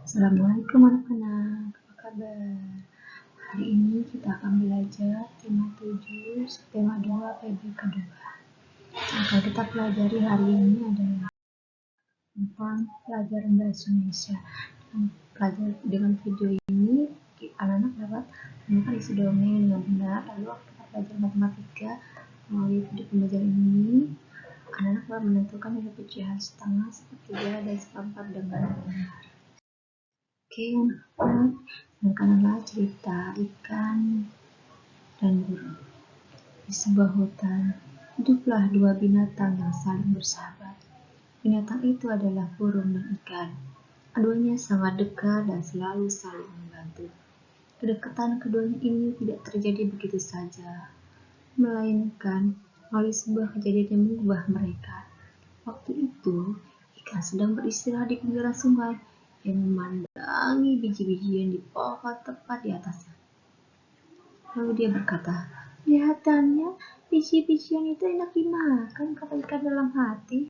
Assalamualaikum anak-anak, apa kabar? Hari ini kita akan belajar tema 7, tema 2, PBK 2. Akan kita pelajari hari ini adalah tentang pelajaran bahasa Indonesia. Dengan video ini, anak-anak dapat menemukan isi dongeng yang benar. Lalu kita belajar matematika melalui video pembelajaran ini. Anak-anak dapat menentukan nilai pecahan setengah, sepertiga, dan seperempat dengan benar. Oke, anak-anak, cerita ikan dan burung. Di sebuah hutan, hiduplah dua binatang yang saling bersahabat. Binatang itu adalah burung dan ikan. Keduanya sangat dekat dan selalu saling membantu. Kedekatan keduanya ini tidak terjadi begitu saja, melainkan melalui sebuah kejadian yang mengubah mereka. Waktu itu, ikan sedang beristirahat di pinggiran sungai yang memandangi biji-bijian di pohon tepat di atasnya. Lalu dia berkata, "Kelihatannya biji-bijian itu enak dimakan," kata ikan dalam hati.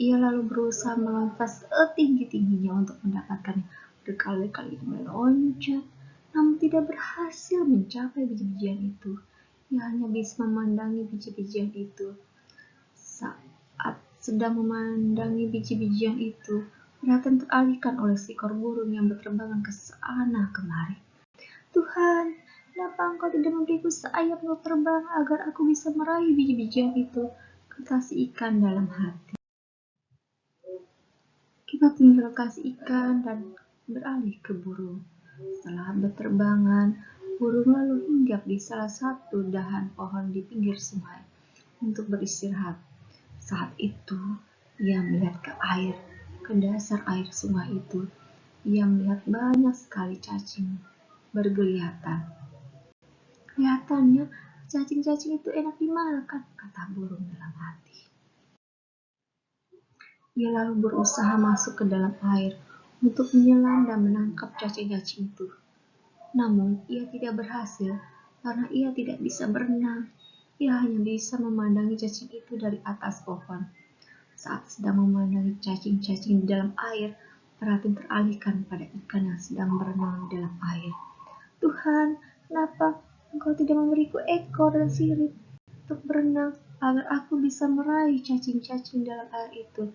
Ia lalu berusaha melompat setinggi-tingginya untuk mendapatkannya. Berkali-kali meloncat, namun tidak berhasil mencapai biji-bijian itu. Ia hanya bisa memandangi biji-bijian itu. Saat sedang memandangi biji-bijian itu, perhatian teralihkan oleh seekor burung yang berterbangan ke sana kemari. "Tuhan, kenapa Engkau tidak memberiku sayap untuk terbang agar aku bisa meraih biji-bijian itu?" kata si ikan dalam hati. Kita tinggalkan si ikan dan beralih ke burung. Setelah berterbangan, burung lalu hinggap di salah satu dahan pohon di pinggir sungai untuk beristirahat. Saat itu, ia melihat ke dasar air sungai itu. Ia melihat banyak sekali cacing bergeliatan. "Kelihatannya cacing-cacing itu enak dimakan," kata burung dalam hati. Ia lalu berusaha masuk ke dalam air untuk menyelam dan menangkap cacing-cacing itu. Namun, ia tidak berhasil karena ia tidak bisa berenang. Ia hanya bisa memandangi cacing itu dari atas pohon. Saat sedang memandangi cacing-cacing di dalam air, perhatian teralihkan pada ikan yang sedang berenang di dalam air. "Tuhan, kenapa Engkau tidak memberiku ekor dan sirip untuk berenang agar aku bisa meraih cacing-cacing dalam air itu?"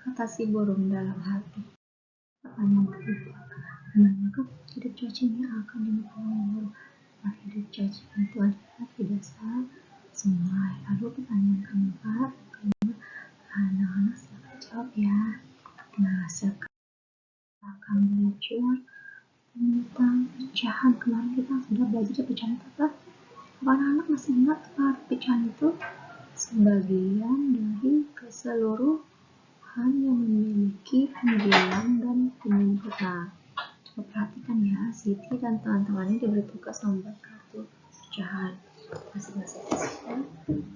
kata si burung dalam hati. Pertanyaan kedua, manakah hidup cacing yang akan dimakan oleh burung? Hidup cacing itu adalah di dasar sungai. Lalu pertanyaan keempat, anak-anak silakan jawab ya. Nah, sekarang akan belajar tentang pecahan. Kemarin kita sudah belajar pecahan apa? Anak-anak masih ingat apa pecahan itu? Sebagian dari keseluruhan yang memiliki pembilang dan penyebut. Nah, coba perhatikan ya, Siti dan teman-temannya diberi tugas membuat kartu pecahan. Masing-masing siswa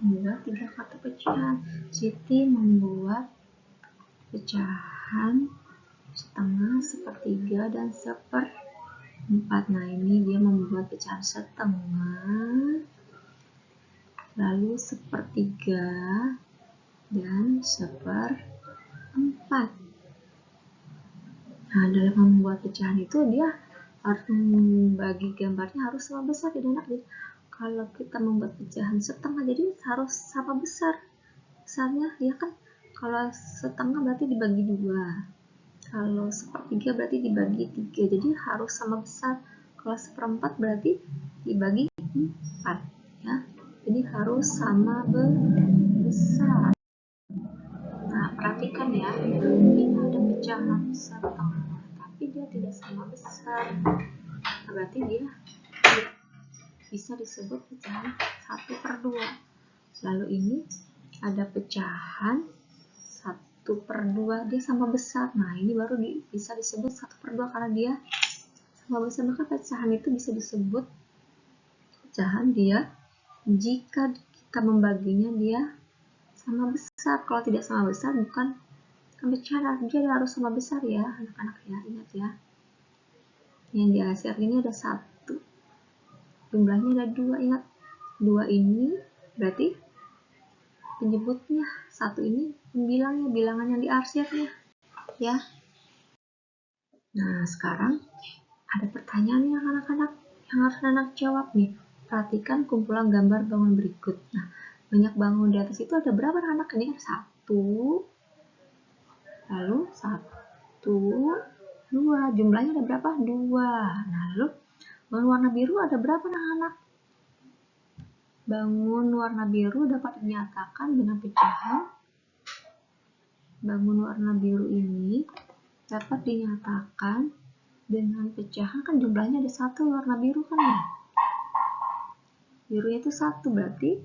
membuat 3 kartu pecahan. Siti membuat pecahan setengah, sepertiga, dan seperempat. Nah, ini dia membuat pecahan setengah, lalu sepertiga, dan seperempat. Nah, dalam membuat pecahan itu dia harus membagi gambarnya harus sama besar, tidak enak. Jadi, kalau kita membuat pecahan setengah, jadi harus sama besarnya, ya kan? Kalau setengah berarti dibagi 2. Kalau sepertiga berarti dibagi 3. Jadi harus sama besar. Kalau seperempat berarti dibagi 4, ya. Jadi harus sama besar. Nah, perhatikan ya. Ini ada pecahan setengah, tapi dia tidak sama besar. Berarti dia bisa disebut pecahan 1/2. Lalu ini ada pecahan 1/2, dia sama besar. Nah, ini baru bisa disebut 1/2 karena dia sama besar. Maka pecahan itu bisa disebut pecahan dia jika kita membaginya dia sama besar. Kalau tidak sama besar bukan pecahan, dia harus sama besar ya anak-anak ya, ingat ya. Yang di hasil ini ada 1, jumlahnya ada 2, ingat. 2 ini berarti penyebutnya, 1 ini pembilangnya, bilangan yang diarsirnya. ya. Nah, sekarang ada pertanyaan yang anak-anak yang harus anak jawab nih. Perhatikan kumpulan gambar bangun berikut. Nah, banyak bangun di atas itu ada berapa anak? Ini kan 1, lalu 1, 2. Jumlahnya ada berapa? 2. Nah, lalu bangun warna biru ada berapa anak-anak? Bangun warna biru dapat dinyatakan dengan pecahan. Bangun warna biru ini dapat dinyatakan dengan pecahan, kan jumlahnya ada 1 warna biru kan ya. Birunya itu 1, berarti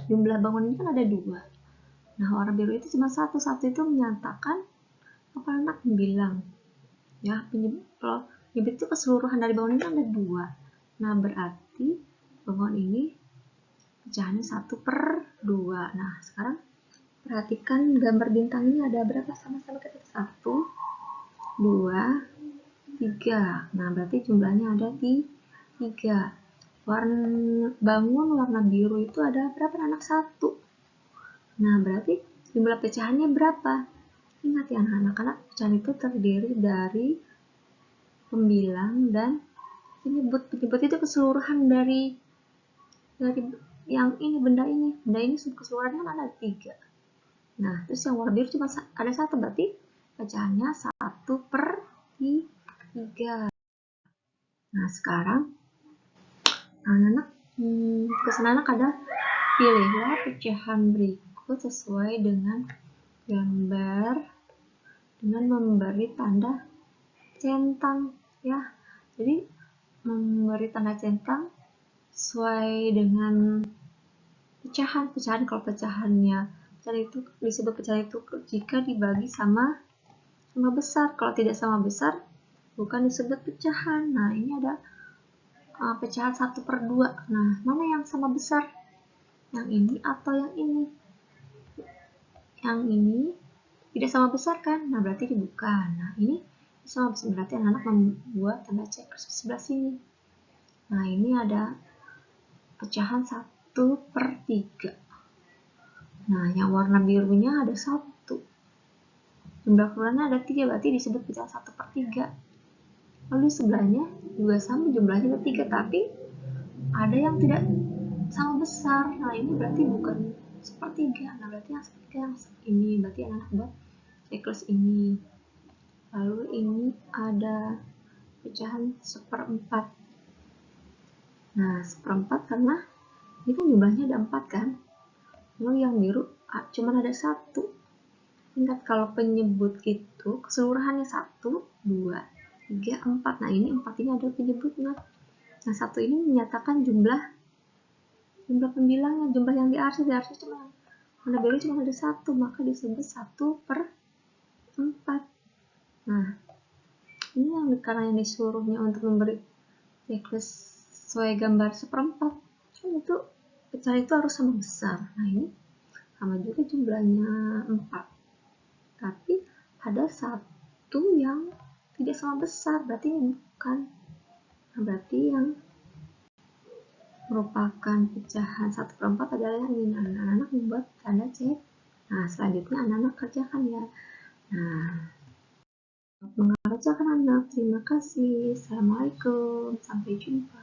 jumlah bangun ini kan ada 2. Nah, warna biru itu cuma 1. 1 itu menyatakan apa anak bilang? Ya, kalau penyebut itu keseluruhan dari bangun ini kan ada 2. Nah, berarti bangun ini pecahannya 1/2. Nah, sekarang perhatikan gambar bintang ini ada berapa? Sama-sama kita 1, 2, 3. Nah, berarti jumlahnya ada 3. Bangun warna biru itu ada berapa anak? 1. Nah, berarti jumlah pecahannya berapa? Ingat ya anak-anak, pecahan itu terdiri dari pembilang dan penyebut. Penyebut itu keseluruhan dari yang ini, benda ini. Benda ini keseluruhannya kan ada 3. Nah, terus yang warna biru cuma ada 1, berarti pecahannya 1/3. Nah, sekarang anak-anak pesan anak ada pilihlah pecahan berikut sesuai dengan gambar dengan memberi tanda centang ya. Jadi memberi tanda centang sesuai dengan pecahan. Kalau pecahan itu disebut pecahan itu jika dibagi sama besar. Kalau tidak sama besar bukan disebut pecahan. Nah, ini ada pecahan 1/2. Nah, mana yang sama besar? Yang ini atau yang ini? Yang ini tidak sama besar kan? Nah, berarti ini bukan. Nah, ini sama besar, berarti anak-anak membuat tanda cek di sebelah sini. Nah, ini ada pecahan 1/3. Nah, yang warna birunya ada 1. Jumlah keluarnya ada 3, berarti disebut pecahan 1/3. Lalu di sebelahnya juga sama, jumlahnya ada 3, tapi ada yang tidak sama besar. Nah, ini berarti bukan 1/3. Nah, berarti yang 1/3 yang ini. Berarti anak-anak buat checklist ini. Lalu ini ada pecahan 1/4. Nah, 1/4 karena ini kan jumlahnya ada 4 kan. Lalu yang biru cuma ada 1. Ingat kalau penyebut itu keseluruhannya 1, 2, 3, 4. Nah, ini 4 ini ada penyebutnya. Nah, 1 ini menyatakan jumlah pembilangnya, jumlah yang diarsip cuma warna biru cuma ada 1, maka disebut 1/4. Nah, ini karena yang disuruhnya untuk memberi checklist sesuai gambar 1/4, kan itu pecahan itu harus sama besar. Nah, ini sama juga jumlahnya 4, tapi ada 1 yang tidak sama besar, berarti ini bukan. Nah, berarti yang merupakan pecahan 1/4 adalah yang ini. Anak-anak membuat tanda cek. Nah, selanjutnya anak-anak kerjakan ya. Nah, mengerjakan anak. Terima kasih. Assalamualaikum. Sampai jumpa.